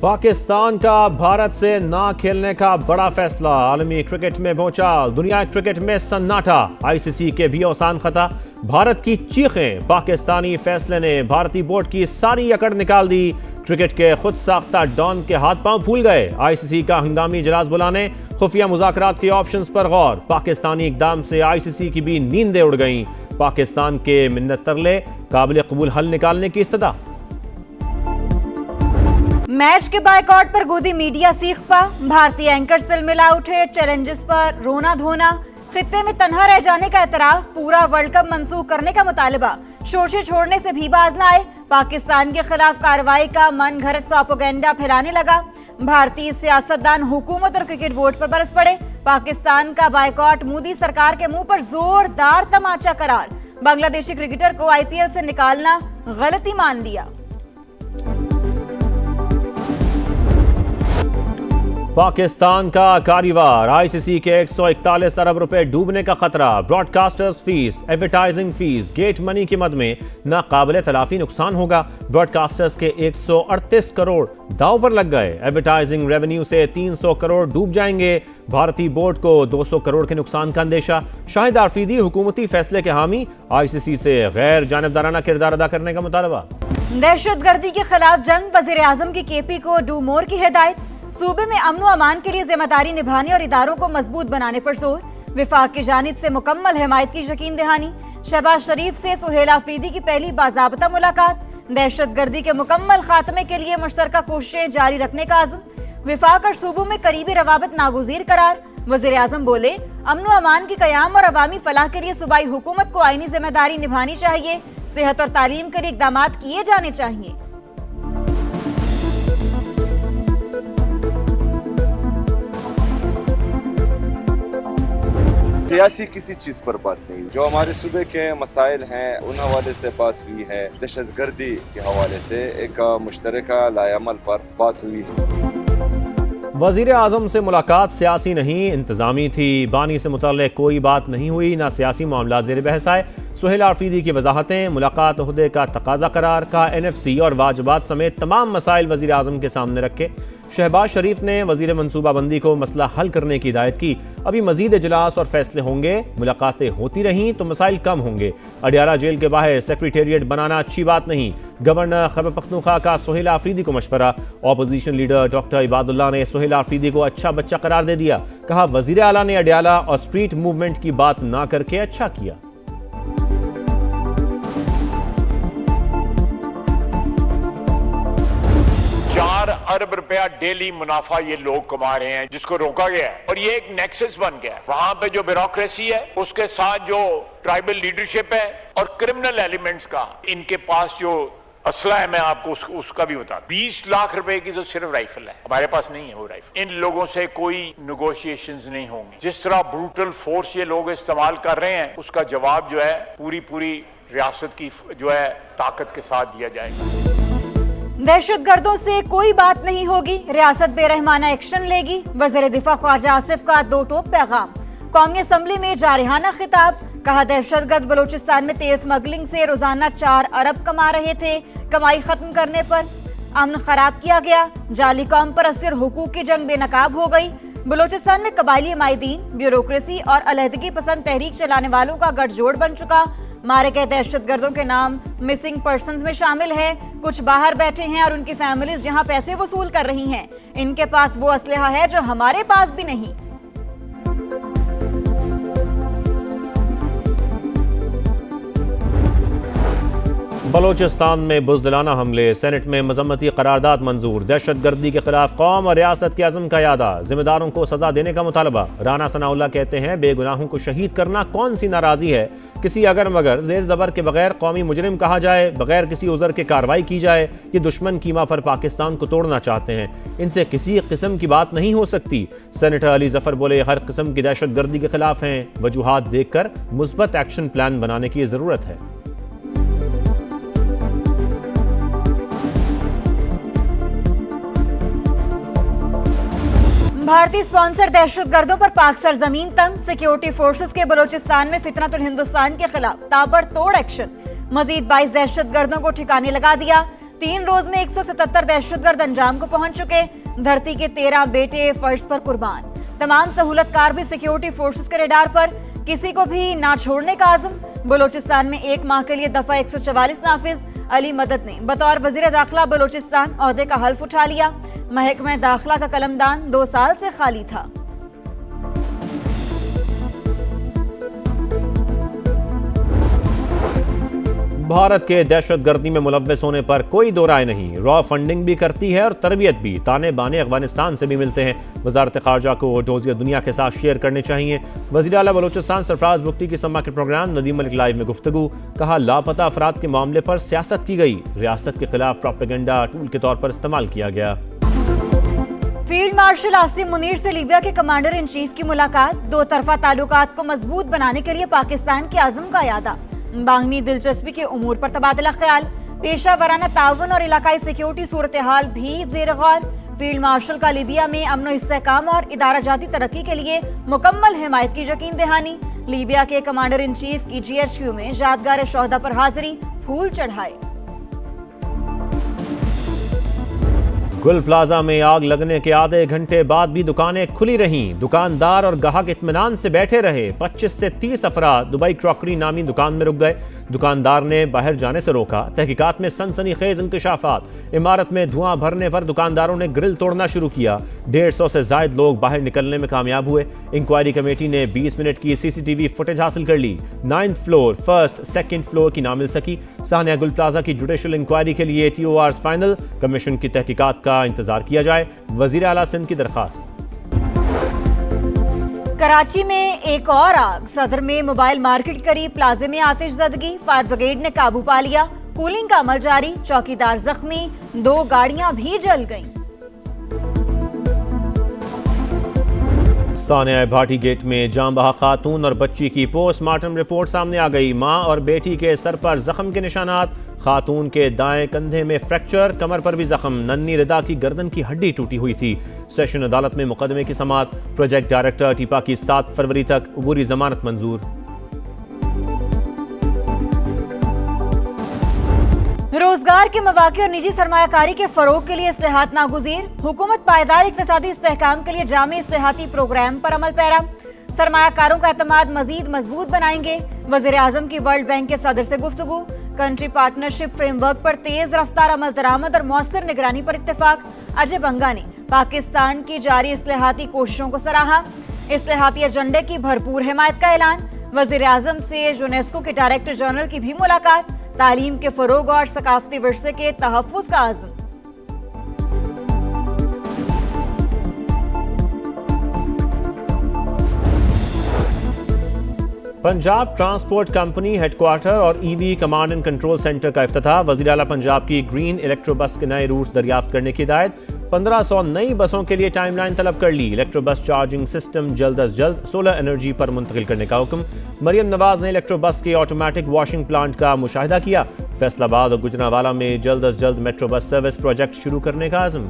पाकिस्तान का भारत से ना खेलने का बड़ा फैसला, आलमी क्रिकेट में भूचाल, दुनिया क्रिकेट में सन्नाटा, आईसीसी के भी औसान खता, भारत की चीखें, पाकिस्तानी फैसले ने भारतीय बोर्ड की सारी अकड़ निकाल दी, क्रिकेट के खुद साख्ता डॉन के हाथ पांव फूल गए, आईसीसी का हंगामी इजलास बुलाने, खुफिया मुज़ाकरात के ऑप्शंस पर गौर, पाकिस्तानी इकदाम से आईसीसी की भी नींदें उड़ गईं, पाकिस्तान के मिन्नत तरले, काबिल कबूल हल निकालने की इस्तदा। मैच के बायकॉट पर गोदी मीडिया सीखपा, भारतीय एंकर तिलमिला उठे, चैलेंजेस पर रोना धोना, खित्ते में तन्हा रह जाने का एतराफ, पूरा वर्ल्ड कप मंसूख करने का मुतालबा, शोशे छोड़ने से भी बाज न आए, पाकिस्तान के खिलाफ कार्रवाई का मन घड़त प्रोपेगेंडा फैलाने लगा, भारतीय सियासतदान हुकूमत और क्रिकेट बोर्ड पर बरस पड़े, पाकिस्तान का बायकॉट मोदी सरकार के मुंह पर जोरदार तमाचा करार, बांग्लादेशी क्रिकेटर को आईपीएल से निकालना गलती मान लिया। पाकिस्तान का कारीवार, आईसीसी के 141 अरब रुपए डूबने का खतरा, broadcasters fees, advertising fees, get money की मद में नाकाबिले तलाफी नुकसान होगा, ब्रॉडकास्टर्स के 138 करोड़ दांव पर लग गए, एडवर्टाइजिंग रेवेन्यू से 300 करोड़ डूब जाएंगे, भारतीय बोर्ड को 200 करोड़ के नुकसान का अंदेशा, शाहिद आफरीदी हुकूमती फैसले के हामी, आईसीसी से गैर जानिबदाराना किरदार अदा करने का मुतालबा। दहशतगर्दी के खिलाफ जंग, वजीर आजम की केपी को डू मोर की हिदायत, सूबे में अमन व अमान के लिए जिम्मेदारी निभाने और इदारों को मजबूत बनाने पर जोर, विफाक की जानिब से मुकम्मल हिमायत की यकीन दहानी, शहबाज शरीफ से सुहेल आफरीदी की पहली बाज़ाब्ता मुलाकात, दहशतगर्दी के मुकम्मल खात्मे के लिए मुश्तरका कोशिशें जारी रखने का आज़म, विफाक और सूबों में करीबी रवाबत नागुज़ीर करार, वज़ीर आज़म बोले अमन व अमान की क़याम और अवामी फलाह के लिए सूबाई हुकूमत को आईनी जिम्मेदारी निभानी चाहिए, सेहत और तालीम के लिए इक़दाम किए जाने चाहिए। सियासी किसी चीज पर बात नहीं, जो हमारे सूबे के मसाइल हैं उन हवाले से बात हुई है, दहशतगर्दी के हवाले से एक मुश्तरका लाएअमल पर बात हुई है। वज़ीर आज़म से मुलाकात सियासी नहीं इंतज़ामी थी, बानी से मुतल्लिक़ कोई बात नहीं हुई, ना सियासी मामला ज़ेर बहस आए, सुहेल आफरीदी की वजाहतें, मुलाकात ओहदे का तकाजा करार का, एनएफसी और वाजबात समेत तमाम मसाइल वज़ीर आज़म के सामने रखे, शहबाज शरीफ ने वज़ीर मनसूबाबंदी को मसला हल करने की हिदायत की, अभी मजीद इजलास और फैसले होंगे, मुलाकातें होती रहीं तो मसाइल कम होंगे, अडियाला जेल के बाहर सेक्रेटेरिएट बनाना अच्छी बात नहीं, गवर्नर खैबर पख्तूनख्वा का सुहेल आफरीदी को मशवरा, ऑपोजिशन लीडर डॉक्टर इबादुल्लाह ने सुहेल आफरीदी को अच्छा बच्चा करार दे दिया, कहा वज़ीर आला ने अडियाला और स्ट्रीट मूवमेंट की बात ना करके अच्छा किया। अरब रुपया डेली मुनाफा ये लोग कमा रहे हैं, जिसको रोका गया है और ये एक नेक्सस बन गया है। वहां पे जो ब्यूरोक्रेसी है उसके साथ जो ट्राइबल लीडरशिप है और क्रिमिनल एलिमेंट्स का, इनके पास जो असला है, मैं आपको उसका भी बता, 20 लाख रुपए की तो सिर्फ राइफल है, हमारे पास नहीं है वो राइफल। इन लोगों से कोई नेगोशिएशंस नहीं होंगे, जिस तरह ब्रूटल फोर्स ये लोग इस्तेमाल कर रहे हैं उसका जवाब जो है पूरी रियासत की जो है ताकत के साथ दिया जाएगा। दहशतगर्दों से कोई बात नहीं होगी, रियासत बेरहमाना एक्शन लेगी, वज़ीर दिफा ख्वाजा आसिफ का दो टोक पैगाम, कौमी असम्बली में जारहाना खिताब, कहा दहशतगर्द बलूचिस्तान में तेल स्मगलिंग से रोजाना 4 अरब कमा रहे थे, कमाई खत्म करने पर अमन खराब किया गया, जाली कौम पर असर हुकूक की जंग बेनकाब हो गई, बलूचिस्तान में कबायली माहिदीन, ब्यूरोक्रेसी और अलहदगी पसंद तहरीक चलाने वालों का गठजोड़ बन चुका, मारे गए दहशतगर्दों के नाम मिसिंग पर्सन्स में शामिल हैं, कुछ बाहर बैठे हैं और उनकी फैमिलीज जहां पैसे वसूल कर रही हैं, इनके पास वो असलहा है जो हमारे पास भी नहीं। बलोचिस्तान में बुज़दिलाना हमले, सेनेट में मजम्मती करारदाद मंजूर, दहशतगर्दी के खिलाफ कौम और रियासत के अज़म का यादा, जिम्मेदारों को सजा देने का मुतालबा, राना सनाउल्लाह कहते हैं बेगुनाहों को शहीद करना कौन सी नाराजी है, किसी अगर मगर जेर ज़बर के बगैर कौमी मुजरिम कहा जाए, बगैर किसी उज़र के कार्रवाई की जाए, ये दुश्मन कीमा पर पाकिस्तान को तोड़ना चाहते हैं, इनसे किसी किस्म की बात नहीं हो सकती, सेनेटर अली जफर बोले हर किस्म की दहशतगर्दी के खिलाफ हैं, वजूहात देखकर मुस्बत एक्शन प्लान बनाने की ज़रूरत है। भारतीय स्पॉन्सर दहशतगर्दों पर पाक सरजमीन तंग, सिक्योरिटी फोर्सेस के बलूचिस्तान में फितनतुल हिंदुस्तान के खिलाफ ताबड़तोड़ एक्शन, मजीद 22 दहशतगर्दों को ठिकाने लगा दिया, 3 रोज में 177 दहशतगर्द अंजाम को पहुंच चुके। धरती के 13 बेटे फर्ज पर कुर्बान। तमाम सहूलतकार भी सिक्योरिटी फोर्सेस के रडार पर, किसी को भी ना छोड़ने का आज़म। बलोचिस्तान में 1 माह के लिए दफा 144 नाफिज। अली मदद ने बतौर वजीर दाखिला बलोचिस्तान ओहदे का हल्फ उठा लिया। महकमा दाखिला का कलमदान 2 साल से खाली था। भारत के दहशतगर्दी में मुलव्वस होने पर कोई दो राय नहीं। रॉ फंडिंग भी करती है और तरबियत भी। ताने बाने अफगानिस्तान से भी मिलते हैं। वजारत खारजा को डोजियर दुनिया के साथ शेयर करने चाहिए। वज़ीर आला बलोचिस्तान सरफराज बुख्ती की सम्मा के प्रोग्राम नदीम मलिक लाइव में गुफ्तगू। कहा, लापता अफराद के मामले पर सियासत की गई। रियासत के खिलाफ प्रोपेगेंडा टूल के तौर पर इस्तेमाल किया गया। फील्ड मार्शल आसिम मुनीर से लीबिया के कमांडर इन चीफ की मुलाकात। 2 तरफा ताल्लुकात को मजबूत बनाने के लिए पाकिस्तान के आज़म का यादा। बांगनी दिलचस्पी के उमूर पर तबादला ख्याल। पेशा वराना ताउन और इलाकाई सिक्योरिटी सूरत हाल भी ज़ेर गौर। फील्ड मार्शल का लीबिया में अमन व इस्तेहकाम और इदारा जाती तरक्की के लिए मुकम्मल हिमायत की यकीन दहानी। लीबिया के कमांडर इन चीफ की GHQ में यादगार शोहदा पर हाजिरी, फूल चढ़ाए। गुल प्लाजा में आग लगने के आधे घंटे बाद भी दुकानें खुली रहीं। दुकानदार और ग्राहक इत्मीनान से बैठे रहे। 25 से 30 अफराद दुबई क्रॉकरी नामी दुकान में रुक गए। दुकानदार ने बाहर जाने से रोका। तहकीकात में सनसनीखेज इंकशाफात। इमारत में धुआं भरने पर दुकानदारों ने ग्रिल तोड़ना शुरू किया। 150 से जायद लोग बाहर निकलने में कामयाब हुए। इंक्वायरी कमेटी ने 20 मिनट की CCTV फुटेज हासिल कर ली। 9th floor, 1st, 2nd floor की ना मिल सकी। सानिया गुल प्लाजा की जुडिशल इंक्वायरी के लिए TORs फाइनल। कमीशन की तहकीकात का इंतजार किया जाए। वजीर आला सिंध की दरखास्त। कराची में एक और आग। सदर में मोबाइल मार्केट करीब प्लाजे में आतिशज़दगी। फायर ब्रिगेड ने काबू पा लिया। कूलिंग का अमल जारी। चौकीदार जख्मी। 2 गाड़ियां भी जल गईं। सानिया भाटी गेट में जान बहा खातून और बच्ची की पोस्टमार्टम रिपोर्ट सामने आ गई। मां और बेटी के सर पर जख्म के निशानात। खातून के दाएं कंधे में फ्रैक्चर, कमर पर भी जख्म। नन्ही रिदा की गर्दन की हड्डी टूटी हुई थी। सेशन अदालत में मुकदमे की समाअत। प्रोजेक्ट डायरेक्टर टीपा की 7 फरवरी तक अबूरी जमानत मंजूर। रोजगार के मौके और निजी सरमायाकारी के फरोग के लिए इस्तेहात नागुज़ीर। हुकूमत पायदार इक़्तिसादी इस्तेहकाम के लिए जामी इस्तेहाती प्रोग्राम पर अमल पैरा। सरमायाकारों का एतमाद मजीद मजबूत बनाएंगे। वज़ीर आज़म की वर्ल्ड बैंक के सदर से गुफ्तगू। कंट्री पार्टनरशिप फ्रेमवर्क पर तेज रफ्तार अमल दरामद और मौसर निगरानी पर इत्तेफाक। अजय बंगा ने पाकिस्तान की जारी इस्तेहाती कोशिशों को सराहा। इस्तेहाती एजेंडे की भरपूर हिमायत का ऐलान। वज़ीर आज़म से यूनेस्को के डायरेक्टर जनरल की भी मुलाकात। तालीम के फरोग और सकाफती विरसे के तहफ़्फ़ुज़ का आज़म। पंजाब ट्रांसपोर्ट कंपनी हेडक्वार्टर और EV command and control centre का इफ्तिताह। वज़ीर आला पंजाब की ग्रीन इलेक्ट्रो बस के नए रूट्स दरियाफ्त करने की हिदायत। 1500 नई बसों के लिए टाइमलाइन तलब कर ली। इलेक्ट्रो बस चार्जिंग सिस्टम जल्द अज जल्द सोलर एनर्जी पर मुंतकिल करने का हुक्म। मरियम नवाज ने इलेक्ट्रो बस के ऑटोमेटिक वॉशिंग प्लांट का मुशाहिदा किया। फैसलाबाद और गुजरांवाला में जल्द अज जल्द मेट्रो बस सर्विस प्रोजेक्ट शुरू करने का आज़म।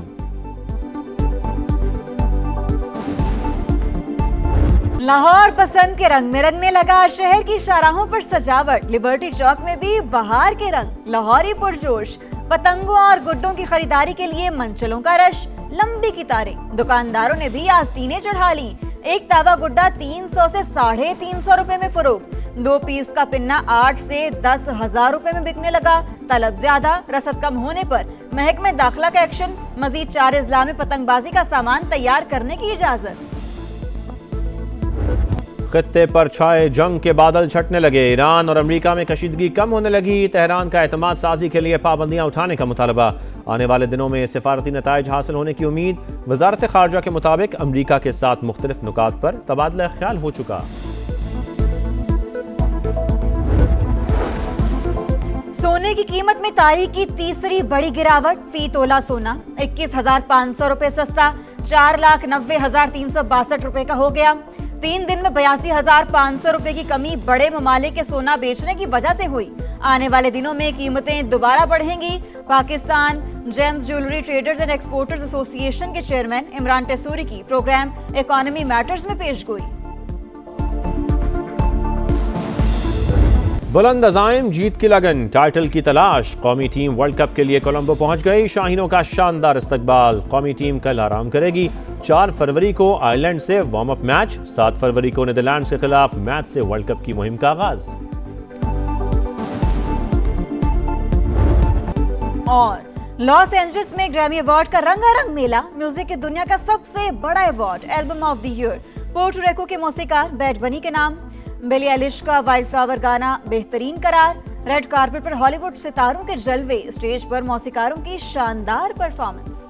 लाहौर बसंत के रंग में रंगने लगा। शहर की शाहराहों पर सजावट। लिबर्टी चौक में भी बहार के रंग। लाहौरी पुरजोश। पतंगों और गुड्डों की खरीदारी के लिए मंचलों का रश। लंबी कितारें। दुकानदारों ने भी आस्तीनें चढ़ा ली। एक तावा गुड्डा 300 से 350 रुपए में फरोख्त। 2 पीस का पिन्ना 8 से 10 हजार रुपए में बिकने लगा। तलब ज्यादा, रसद कम होने पर महकमे दाखिला का एक्शन। मजीद 4 अजला में पतंगबाजी का सामान तैयार करने की इजाजत। खत्ते पर छाए जंग के बादल छटने लगे। ईरान और अमेरिका में कशीदगी कम होने लगी। तेहरान का एतमाद साजी के लिए पाबंदियां उठाने का मुतालबा। आने वाले दिनों में सिफारती नताइज हासिल होने की उम्मीद। वजारत खारजा के मुताबिक अमेरिका के साथ मुख्तलिफ नुकात पर तबादला ख्याल हो चुका। सोने की कीमत में तारीख की तीसरी बड़ी गिरावट। फी तोला सोना 21,500 रुपए सस्ता 4,90,362 रुपए का हो गया। 3 दिन में 82,500 रुपए की कमी बड़े ममालिक के सोना बेचने की वजह से हुई। आने वाले दिनों में कीमतें दोबारा बढ़ेंगी। Pakistan James jewellery traders and exporters association के चेयरमैन इमरान टेसूरी की प्रोग्राम इकोनॉमी मैटर्स में पेशगोई। बुलंद अज़ाइम, जीत की लगन, टाइटल की तलाश। कौमी टीम वर्ल्ड कप के लिए कोलंबो पहुंच गई। शाहीनों का शानदार इस्तकबाल। कौमी टीम कल आराम करेगी। 4 फरवरी को आयरलैंड से वार्म अप मैच, 7 फरवरी को नीदरलैंड्स के खिलाफ मैच से वर्ल्ड कप की मुहिम का आगाज। और लॉस एंजलिस में ग्रैमी अवार्ड का रंगारंग मेला। म्यूजिक की दुनिया का सबसे बड़ा award album of the year Puerto Rico के मौसीकार बैड बनी के नाम। बिली एलिश का वाइल्ड फ्लावर गाना बेहतरीन करार। रेड कार्पेट पर हॉलीवुड सितारों के जलवे, स्टेज पर मौसीकारों की शानदार परफॉर्मेंस।